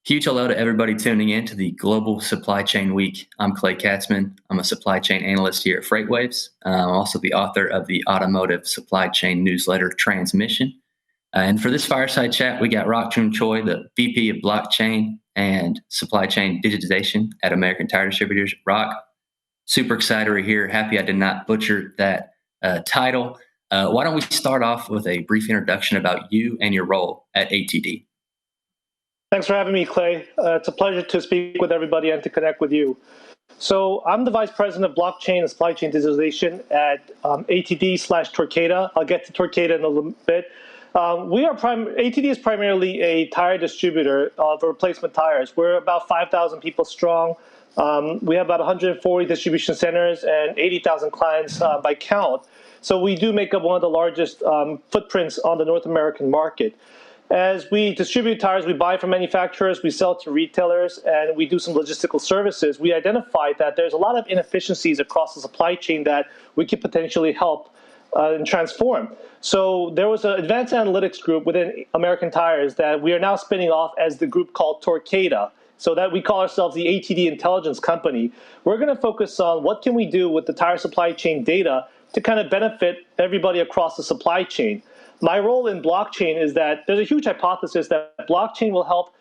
Huge hello to everybody tuning in to the Global Supply Chain Week. I'm Clay Katzman. I'm a supply chain analyst here at FreightWaves. I'm also the author of the automotive supply chain newsletter Transmission. And for this fireside chat, we got Rak-Joon Choi, the VP of Blockchain and Supply Chain Digitization at American Tire Distributors. Rock, super excited we're here. Happy I did not butcher that title. Why don't we start off with a brief introduction about you and your role at ATD? Thanks for having me, Clay. It's a pleasure to speak with everybody and to connect with you. So I'm the Vice President of Blockchain and Supply Chain Digitization at ATD/Torqueda. I'll get to Torqueda in a little bit. ATD is primarily a tire distributor of replacement tires. We're about 5,000 people strong. We have about 140 distribution centers and 80,000 clients by count. So we do make up one of the largest footprints on the North American market. As we distribute tires, we buy from manufacturers, we sell to retailers, and we do some logistical services. We identified that there's a lot of inefficiencies across the supply chain that we could potentially help and transform. So there was an advanced analytics group within American Tires that we are now spinning off as the group called Torqueda, so that we call ourselves the ATD Intelligence Company. We're going to focus on what can we do with the tire supply chain data to kind of benefit everybody across the supply chain. My role in blockchain is that there's a huge hypothesis that blockchain will help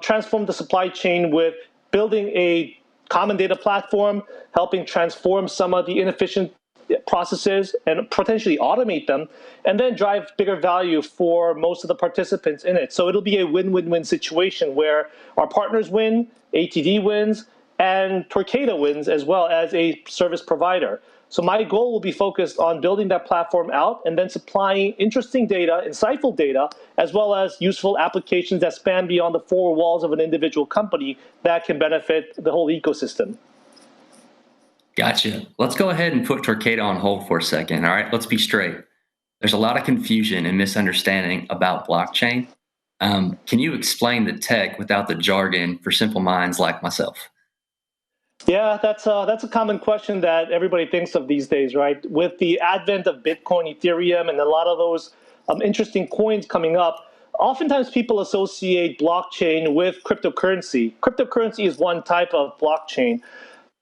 transform the supply chain with building a common data platform, helping transform some of the inefficient processes and potentially automate them, and then drive bigger value for most of the participants in it. So it'll be a win-win-win situation where our partners win, ATD wins, and Torqueda wins as well as a service provider. So my goal will be focused on building that platform out and then supplying interesting data, insightful data, as well as useful applications that span beyond the four walls of an individual company that can benefit the whole ecosystem. Gotcha. Let's go ahead and put Torqueda on hold for a second. All right, let's be straight. There's a lot of confusion and misunderstanding about blockchain. Can you explain the tech without the jargon for simple minds like myself? Yeah, that's a common question that everybody thinks of these days, right? With the advent of Bitcoin, Ethereum, and a lot of those interesting coins coming up, oftentimes people associate blockchain with cryptocurrency. Cryptocurrency is one type of blockchain.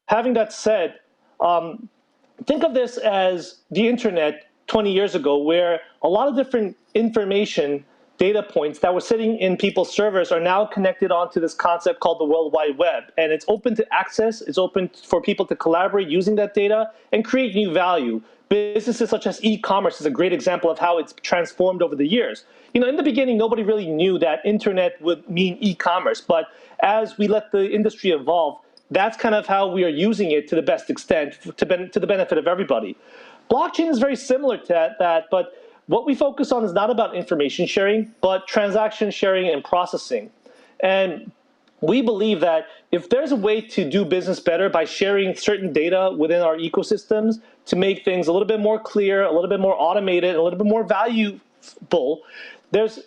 Having that said, think of this as the internet 20 years ago, where a lot of different information data points that were sitting in people's servers are now connected onto this concept called the World Wide Web. And it's open to access, it's open for people to collaborate using that data and create new value. Businesses such as e-commerce is a great example of how it's transformed over the years. You know, in the beginning, nobody really knew that internet would mean e-commerce, but as we let the industry evolve, that's kind of how we are using it to the best extent to the benefit of everybody. Blockchain is very similar to that, but what we focus on is not about information sharing, but transaction sharing and processing. And we believe that if there's a way to do business better by sharing certain data within our ecosystems to make things a little bit more clear, a little bit more automated, a little bit more valuable, there's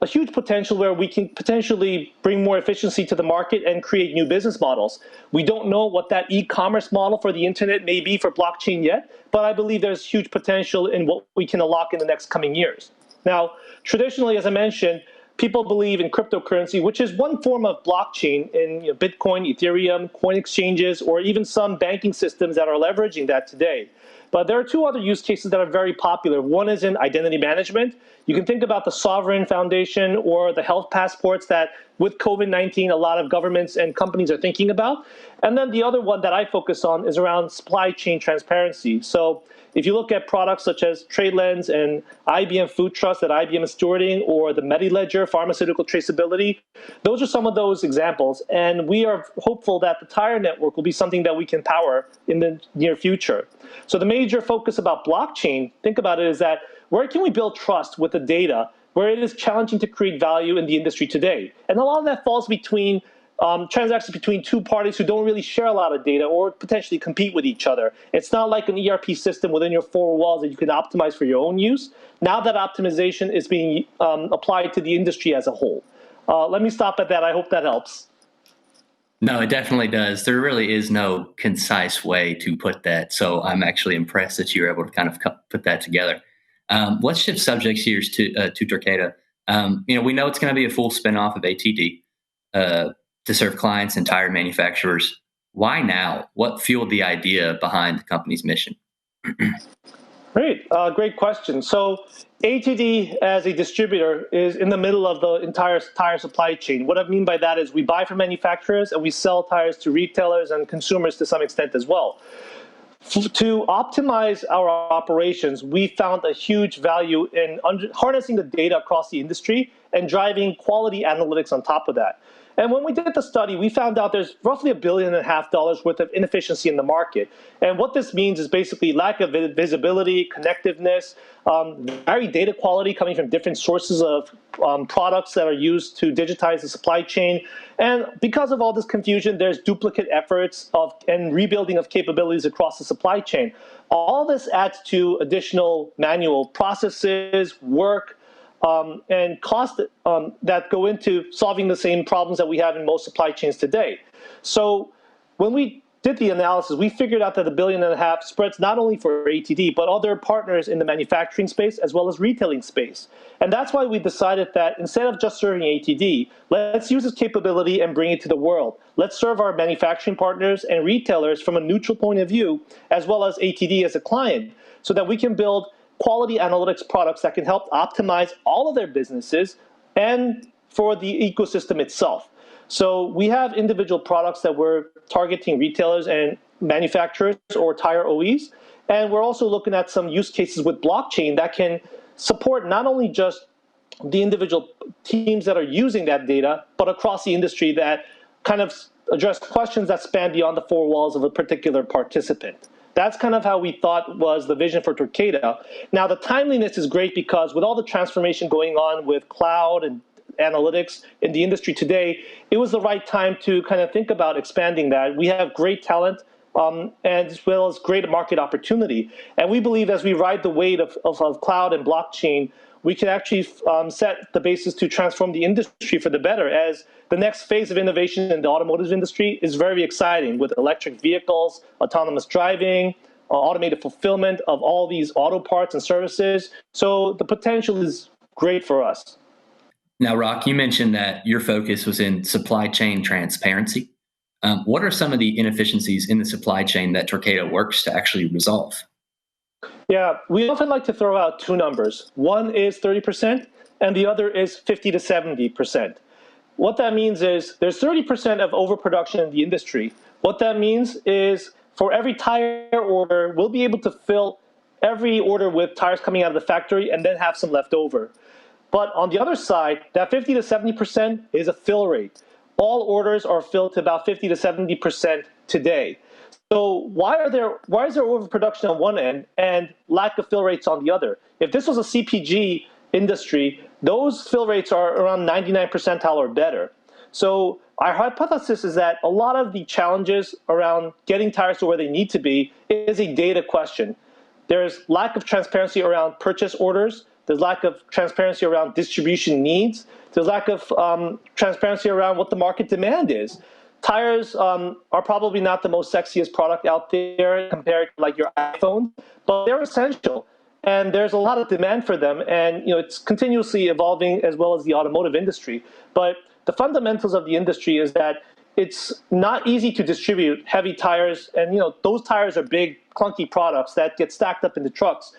a huge potential where we can potentially bring more efficiency to the market and create new business models. We don't know what that e-commerce model for the internet may be for blockchain yet, but I believe there's huge potential in what we can unlock in the next coming years. Now, traditionally, as I mentioned, people believe in cryptocurrency, which is one form of blockchain in Bitcoin, Ethereum, coin exchanges, or even some banking systems that are leveraging that today. But there are two other use cases that are very popular. One is in identity management. You can think about the Sovereign Foundation or the health passports that with COVID-19, a lot of governments and companies are thinking about. And then the other one that I focus on is around supply chain transparency. So if you look at products such as TradeLens and IBM Food Trust that IBM is stewarding, or the MediLedger pharmaceutical traceability, those are some of those examples. And we are hopeful that the tire network will be something that we can power in the near future. So the major focus about blockchain, think about it, is that where can we build trust with the data where it is challenging to create value in the industry today? And a lot of that falls between transactions between two parties who don't really share a lot of data or potentially compete with each other. It's not like an ERP system within your four walls that you can optimize for your own use. Now that optimization is being applied to the industry as a whole. Let me stop at that. I hope that helps. No, it definitely does. There really is no concise way to put that. So I'm actually impressed that you were able to kind of put that together. Let's shift subjects here to Torqueda. We know it's going to be a full spinoff of ATD. to serve clients and tire manufacturers. Why now? What fueled the idea behind the company's mission? Great, great question. So ATD as a distributor is in the middle of the entire tire supply chain. What I mean by that is we buy from manufacturers and we sell tires to retailers and consumers to some extent as well. To optimize our operations, we found a huge value in harnessing the data across the industry and driving quality analytics on top of that. And when we did the study, we found out there's roughly $1.5 billion worth of inefficiency in the market. And what this means is basically lack of visibility, connectiveness, varied data quality coming from different sources of products that are used to digitize the supply chain. And because of all this confusion, there's duplicate efforts and rebuilding of capabilities across the supply chain. All this adds to additional manual processes, work, and cost that go into solving the same problems that we have in most supply chains today. So when we did the analysis, we figured out that the $1.5 billion spreads not only for ATD, but other partners in the manufacturing space as well as retailing space. And that's why we decided that instead of just serving ATD, let's use this capability and bring it to the world. Let's serve our manufacturing partners and retailers from a neutral point of view, as well as ATD as a client, so that we can build quality analytics products that can help optimize all of their businesses and for the ecosystem itself. So we have individual products that we're targeting retailers and manufacturers or tire OEs. And we're also looking at some use cases with blockchain that can support not only just the individual teams that are using that data, but across the industry that kind of address questions that span beyond the four walls of a particular participant. That's kind of how we thought was the vision for Torqueda. Now, the timeliness is great because with all the transformation going on with cloud and analytics in the industry today, it was the right time to kind of think about expanding that. We have great talent and as well as great market opportunity. And we believe as we ride the wave of cloud and blockchain, we can actually set the basis to transform the industry for the better, as the next phase of innovation in the automotive industry is very exciting with electric vehicles, autonomous driving, automated fulfillment of all these auto parts and services. So the potential is great for us. Now, Rak, you mentioned that your focus was in supply chain transparency. What are some of the inefficiencies in the supply chain that Torqueda works to actually resolve? Yeah, we often like to throw out two numbers. One is 30%, and the other is 50 to 70%. What that means is there's 30% of overproduction in the industry. What that means is for every tire order, we'll be able to fill every order with tires coming out of the factory and then have some left over. But on the other side, that 50 to 70% is a fill rate. All orders are filled to about 50 to 70% today. So why is there overproduction on one end and lack of fill rates on the other? If this was a CPG industry, those fill rates are around 99 percentile or better. So our hypothesis is that a lot of the challenges around getting tires to where they need to be is a data question. There's lack of transparency around purchase orders. There's lack of transparency around distribution needs. There's lack of transparency around what the market demand is. Tires are probably not the most sexiest product out there compared to like your iPhone, but they're essential. And there's a lot of demand for them. And it's continuously evolving as well as the automotive industry. But the fundamentals of the industry is that it's not easy to distribute heavy tires. And those tires are big, clunky products that get stacked up in the trucks.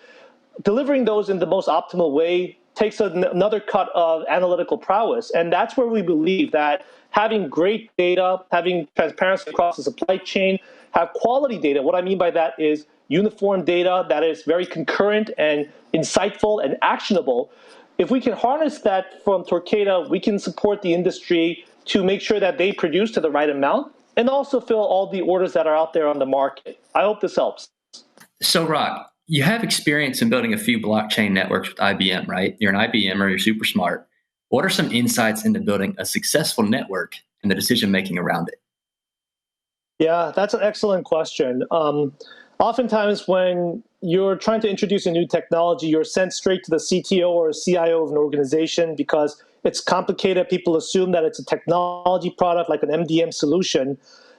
Delivering those in the most optimal way takes another cut of analytical prowess. And that's where we believe that having great data, having transparency across the supply chain, have quality data. What I mean by that is uniform data that is very concurrent and insightful and actionable. If we can harness that from Torqueda, we can support the industry to make sure that they produce to the right amount and also fill all the orders that are out there on the market. I hope this helps. So, Rak, you have experience in building a few blockchain networks with IBM, right? You're an IBMer, you're super smart. What are some insights into building a successful network and the decision-making around it? Yeah, that's an excellent question. Oftentimes when you're trying to introduce a new technology, you're sent straight to the CTO or CIO of an organization because it's complicated. People assume that it's a technology product like an MDM solution.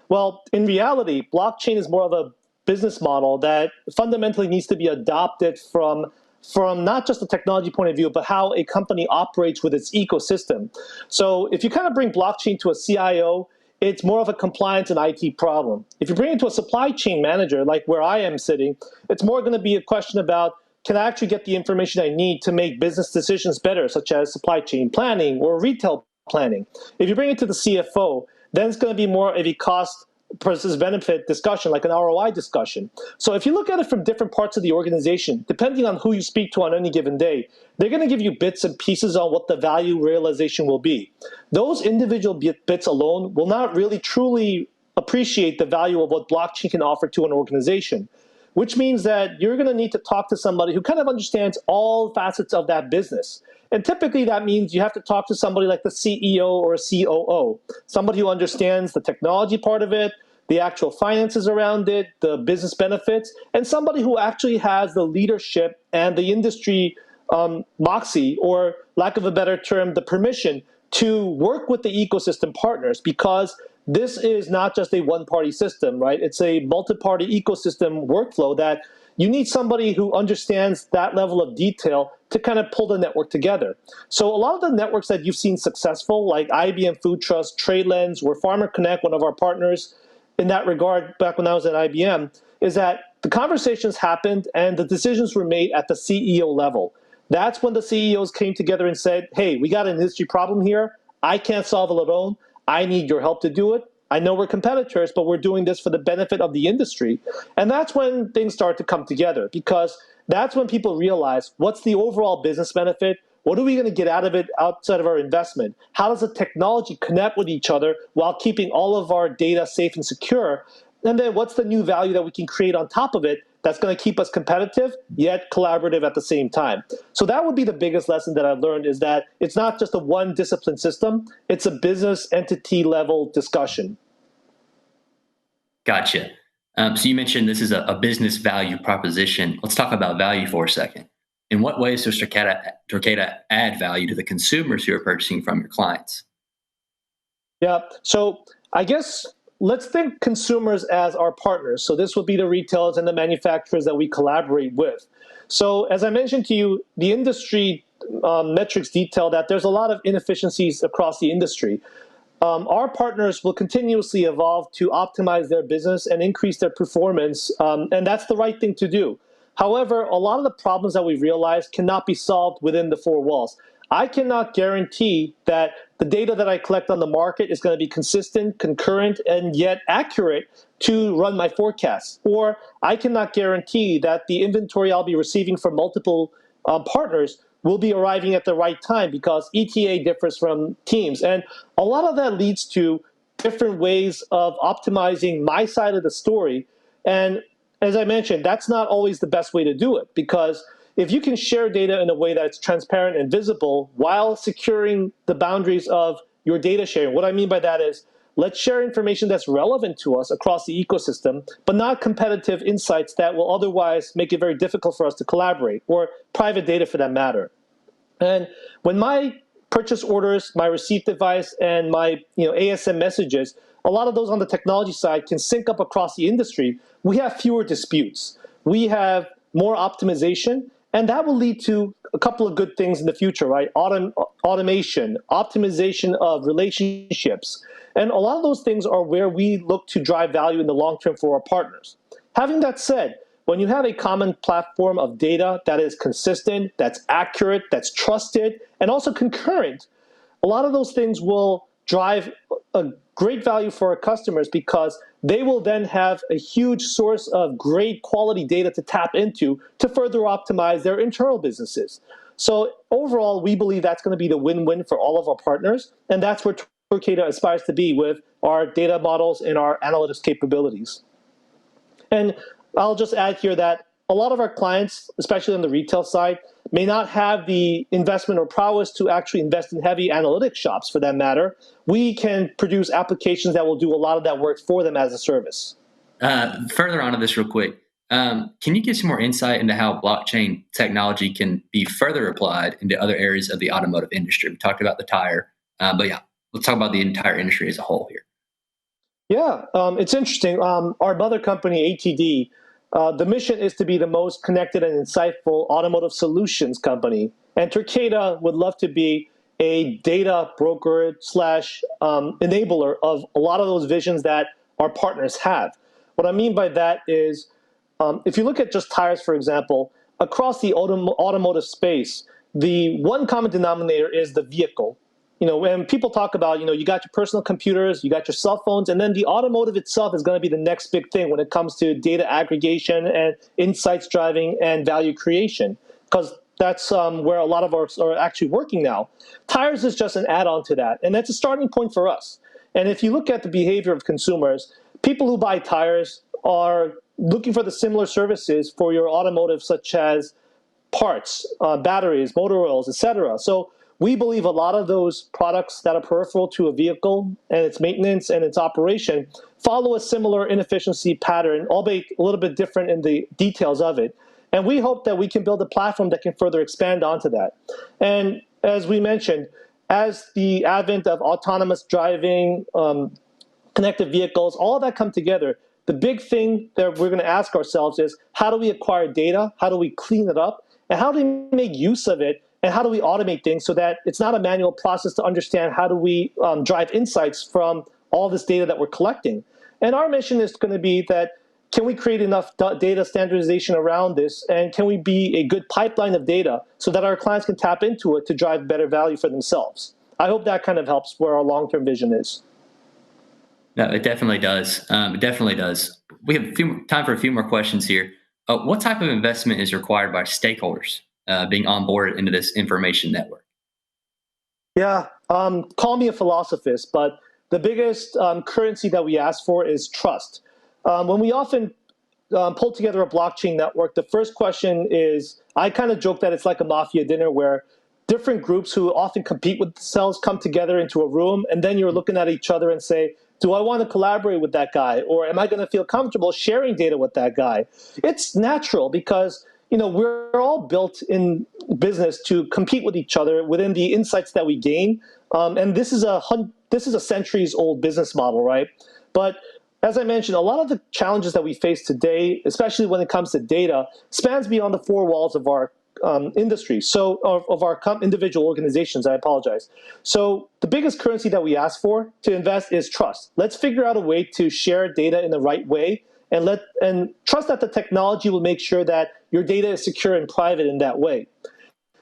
Well, in reality, blockchain is more of a business model that fundamentally needs to be adopted from from not just the technology point of view, but how a company operates with its ecosystem. So if you kind of bring blockchain to a CIO, it's more of a compliance and IT problem. If you bring it to a supply chain manager, like where I am sitting, it's more going to be a question about, can I actually get the information I need to make business decisions better, such as supply chain planning or retail planning? If you bring it to the CFO, then it's going to be more of a cost versus benefit discussion, like an ROI discussion. So if you look at it from different parts of the organization, depending on who you speak to on any given day, they're going to give you bits and pieces on what the value realization will be. Those individual bits alone will not really truly appreciate the value of what blockchain can offer to an organization, which means that you're going to need to talk to somebody who kind of understands all facets of that business. And typically that means you have to talk to somebody like the CEO or a COO, somebody who understands the technology part of it, the actual finances around it, the business benefits, and somebody who actually has the leadership and the industry moxie, or lack of a better term, the permission to work with the ecosystem partners, because this is not just a one-party system, right? It's a multi-party ecosystem workflow that you need somebody who understands that level of detail to kind of pull the network together. So a lot of the networks that you've seen successful, like IBM Food Trust, TradeLens, or Farmer Connect, one of our partners in that regard back when I was at IBM, is that the conversations happened and the decisions were made at the CEO level. That's when the CEOs came together and said, hey, we got an industry problem here. I can't solve it alone. I need your help to do it. I know we're competitors, but we're doing this for the benefit of the industry. And that's when things start to come together, because that's when people realize, what's the overall business benefit? What are we going to get out of it outside of our investment? How does the technology connect with each other while keeping all of our data safe and secure? And then what's the new value that we can create on top of it that's going to keep us competitive, yet collaborative at the same time? So that would be the biggest lesson that I've learned, is that it's not just a one discipline system, it's a business entity level discussion. Gotcha. So you mentioned this is a business value proposition. Let's talk about value for a second. In what ways does Torqueda add value to the consumers who are purchasing from your clients? Yeah, so I guess let's think consumers as our partners. So this would be the retailers and the manufacturers that we collaborate with. So as I mentioned to you, the industry metrics detail that there's a lot of inefficiencies across the industry. Our partners will continuously evolve to optimize their business and increase their performance, and that's the right thing to do. However, a lot of the problems that we realize cannot be solved within the four walls. I cannot guarantee that the data that I collect on the market is going to be consistent, concurrent, and yet accurate to run my forecasts. Or I cannot guarantee that the inventory I'll be receiving from multiple partners will be arriving at the right time, because ETA differs from teams. And a lot of that leads to different ways of optimizing my side of the story. And as I mentioned, that's not always the best way to do it, because if you can share data in a way that's transparent and visible while securing the boundaries of your data sharing, what I mean by that is, let's share information that's relevant to us across the ecosystem, but not competitive insights that will otherwise make it very difficult for us to collaborate, or private data for that matter. And when my purchase orders, my receipt device, and my ASM messages, a lot of those on the technology side can sync up across the industry, we have fewer disputes. We have more optimization, and that will lead to a couple of good things in the future, right? Automation, optimization of relationships. And a lot of those things are where we look to drive value in the long term for our partners. Having that said, when you have a common platform of data that is consistent, that's accurate, that's trusted, and also concurrent, a lot of those things will drive a great value for our customers, because they will then have a huge source of great quality data to tap into to further optimize their internal businesses. So overall, we believe that's going to be the win-win for all of our partners, and that's where Torqueda aspires to be with our data models and our analytics capabilities. And I'll just add here that a lot of our clients, especially on the retail side, may not have the investment or prowess to actually invest in heavy analytics shops for that matter. We can produce applications that will do a lot of that work for them as a service. Further on to this real quick, can you give some more insight into how blockchain technology can be further applied into other areas of the automotive industry? We talked about the tire, but yeah, let's talk about the entire industry as a whole here. Yeah, it's interesting. Our mother company, ATD, The mission is to be the most connected and insightful automotive solutions company. And Takeda would love to be a data broker slash enabler of a lot of those visions that our partners have. What I mean by that is, if you look at just tires, for example, across the automotive space, the one common denominator is the vehicle. When people talk about, you got your personal computers, you got your cell phones, and then the automotive itself is going to be the next big thing when it comes to data aggregation and insights driving and value creation, because that's where a lot of us are actually working now. Tires is just an add-on to that, and that's a starting point for us. And if you look at the behavior of consumers, people who buy tires are looking for the similar services for your automotive, such as parts, batteries, motor oils, etc. So we believe a lot of those products that are peripheral to a vehicle and its maintenance and its operation follow a similar inefficiency pattern, albeit a little bit different in the details of it. And we hope that we can build a platform that can further expand onto that. And as we mentioned, as the advent of autonomous driving, connected vehicles, all that come together, the big thing that we're going to ask ourselves is, how do we acquire data? How do we clean it up? And how do we make use of it? And how do we automate things so that it's not a manual process to understand how do we drive insights from all this data that we're collecting? And our mission is going to be that, can we create enough data standardization around this? And can we be a good pipeline of data so that our clients can tap into it to drive better value for themselves? I hope that kind of helps where our long-term vision is. No, it definitely does. It definitely does. We have time for a few more questions here. What type of investment is required by stakeholders being onboarded into this information network? Yeah, call me a philosophist, but the biggest currency that we ask for is trust. When we often pull together a blockchain network, the first question is, I kind of joke that it's like a mafia dinner where different groups who often compete with themselves come together into a room, and then you're looking at each other and say, do I want to collaborate with that guy, or am I going to feel comfortable sharing data with that guy? It's natural because we're all built in business to compete with each other within the insights that we gain, and this is a centuries-old business model, right? But as I mentioned, a lot of the challenges that we face today, especially when it comes to data, spans beyond the four walls of our industry, so of our individual organizations, I apologize. So the biggest currency that we ask for to invest is trust. Let's figure out a way to share data in the right way, and trust that the technology will make sure that your data is secure and private in that way.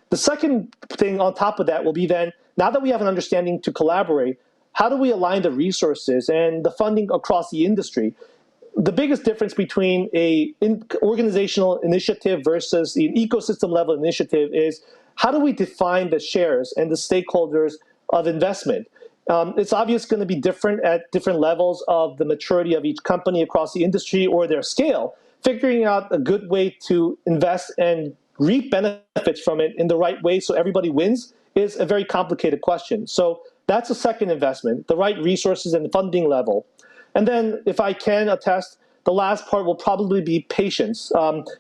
The second thing on top of that will be then, now that we have an understanding to collaborate, how do we align the resources and the funding across the industry? The biggest difference between an organizational initiative versus an ecosystem level initiative is, how do we define the shares and the stakeholders of investment? It's obviously going to be different at different levels of the maturity of each company across the industry or their scale. Figuring out a good way to invest and reap benefits from it in the right way so everybody wins is a very complicated question. So that's a second investment, the right resources and funding level. And then, if I can attest, the last part will probably be patience.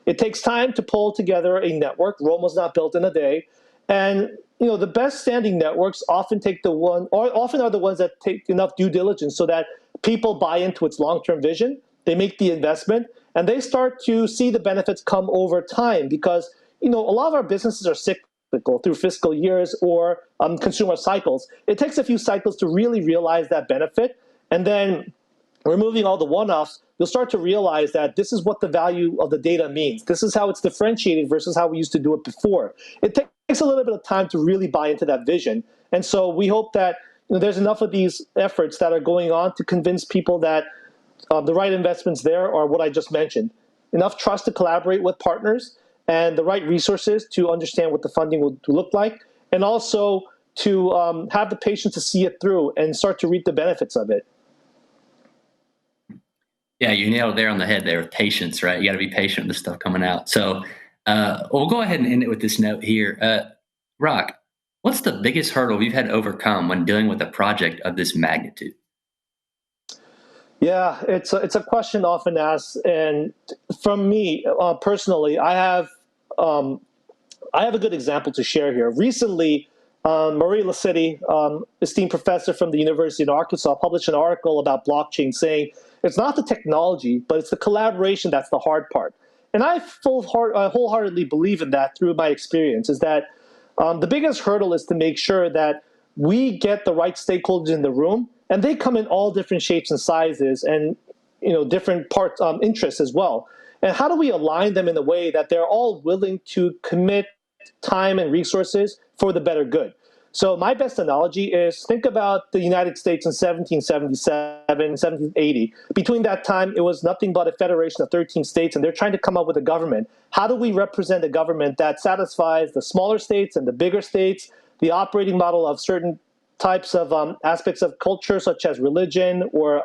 It takes time to pull together a network. Rome was not built in a day. And the best standing networks often are the ones that take enough due diligence so that people buy into its long-term vision. They make the investment, and they start to see the benefits come over time, because a lot of our businesses are cyclical through fiscal years or consumer cycles. It takes a few cycles to really realize that benefit, and then removing all the one-offs, you'll start to realize that this is what the value of the data means. This is how it's differentiated versus how we used to do it before. It takes a little bit of time to really buy into that vision. And so we hope that there's enough of these efforts that are going on to convince people that the right investments there are what I just mentioned. Enough trust to collaborate with partners, and the right resources to understand what the funding will look like, and also to have the patience to see it through and start to reap the benefits of it. Yeah, you nailed it there on the head there with patience, right? You got to be patient with the stuff coming out. So we'll go ahead and end it with this note here. Rak, what's the biggest hurdle you've had to overcome when dealing with a project of this magnitude? Yeah, it's a question often asked, and from me personally, I have a good example to share here. Recently, Marie Lacetti, esteemed professor from the University of Arkansas, published an article about blockchain saying It's not the technology, but it's the collaboration that's the hard part. And I wholeheartedly believe in that through my experience, is that the biggest hurdle is to make sure that we get the right stakeholders in the room, and they come in all different shapes and sizes, and different parts, interests as well. And how do we align them in a way that they're all willing to commit time and resources for the better good? So my best analogy is, think about the United States in 1777, 1780. Between that time, it was nothing but a federation of 13 states, and they're trying to come up with a government. How do we represent a government that satisfies the smaller states and the bigger states, the operating model of certain types of aspects of culture, such as religion or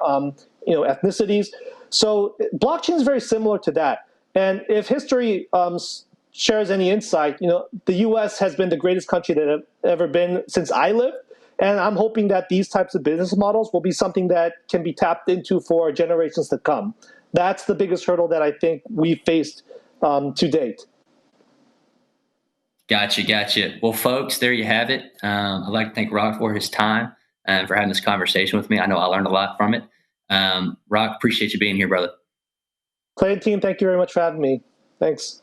ethnicities? So blockchain is very similar to that. And if history shares any insight, the U.S. has been the greatest country that have ever been since I lived. And I'm hoping that these types of business models will be something that can be tapped into for generations to come. That's the biggest hurdle that I think we faced to date. Gotcha. Well, folks, there you have it. I'd like to thank Rak for his time and for having this conversation with me. I know I learned a lot from it. Rak, appreciate you being here, brother. Clay and team, thank you very much for having me. Thanks.